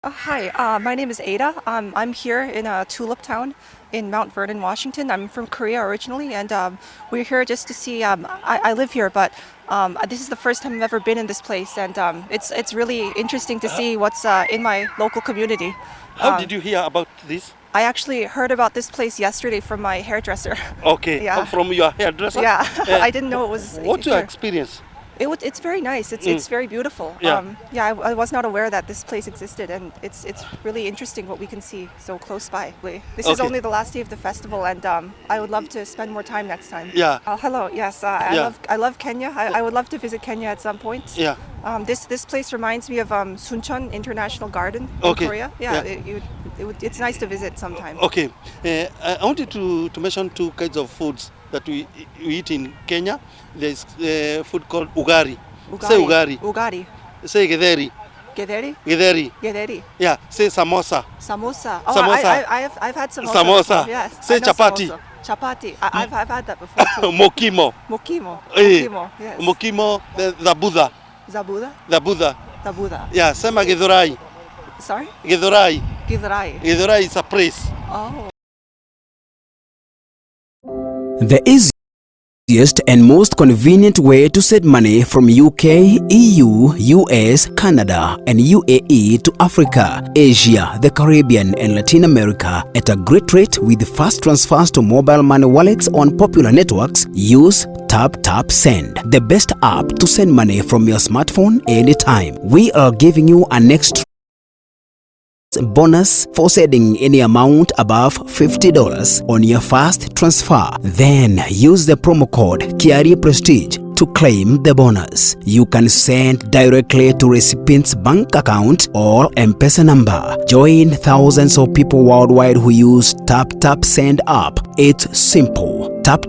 Hi, my name is Ada. I'm here in Tulip Town in Mount Vernon, Washington. I'm from Korea originally, and we're here just to see. I live here, but this is the first time I've ever been in this place, and it's really interesting to see what's in my local community. How did you hear about this? I actually heard about this place yesterday from my hairdresser. Okay, Yeah. from your hairdresser? Yeah, I didn't know it was. What's your here. experience? It's very nice. It's very beautiful. Yeah. I was not aware that this place existed, and it's really interesting what we can see so close by. This is Okay. only the last day of the festival, and I would love to spend more time next time. Yeah. Hello. Yes. Yeah. I love Kenya. I would love to visit Kenya at some point. Yeah. This place reminds me of Suncheon International Garden in Okay. Korea. Yeah. It's nice to visit sometime. Okay, I wanted to mention two kinds of foods that we eat in Kenya. There's food called ugari. Say ugari. Ugari. Say githeri. Githeri. Githeri. Githeri. Yeah. Say samosa. Samosa. Oh, Samosa. I've had samosa. Samosa. Before. Yes. Say I know chapati. samosa. Chapati. I've had that before too. Mokimo. Mokimo. Eh, Mokimo. Yes. Mokimo. The Buddha. Zabuda. The Buddha. Zabuda. Yeah. Sema githurai. Sorry. Githurai. Githurai. Githurai is a praise. Oh. The easiest and most convenient way to send money from UK, EU, US, Canada, and UAE to Africa, Asia, the Caribbean, and Latin America at a great rate with fast transfers to mobile money wallets on popular networks. Use Send, the best app to send money from your smartphone anytime. We are giving you an extra bonus for sending any amount above $50 on your first transfer. Then use the promo code KIARIPRESTIGE to claim the bonus. You can send directly to recipient's bank account or M-Pesa number. Join thousands of people worldwide who use Send app. It's simple. Tap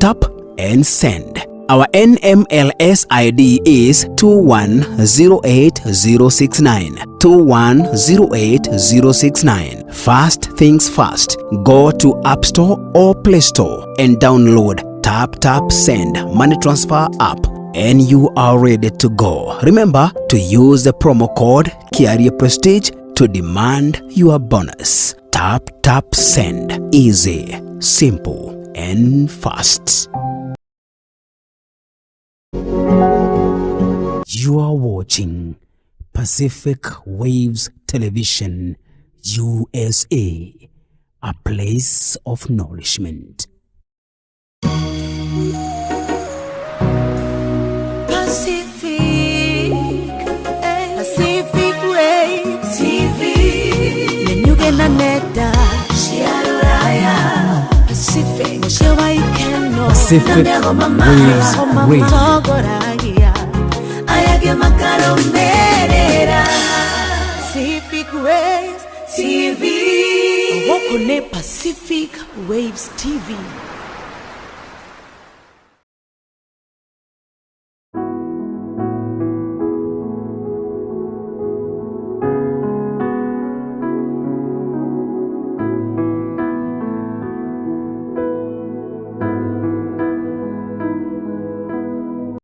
and send. Our NMLS ID is 2108069. 2108069. Fast things fast. Go to App Store or Play Store and download Tap Send money transfer app, and you are ready to go. Remember to use the promo code KIARIPRESTIGE to demand your bonus. Tap Send. Easy, simple, and fast. You are watching Pacific Waves Television, USA, a place of nourishment. Pacific Waves TV. Nenyuge na neta Shiaraya Pacific Shewa ikeno Pacific Waves Radio. Ayage makaro merera Pacific Waves TV. Woko ne Pacific Waves TV.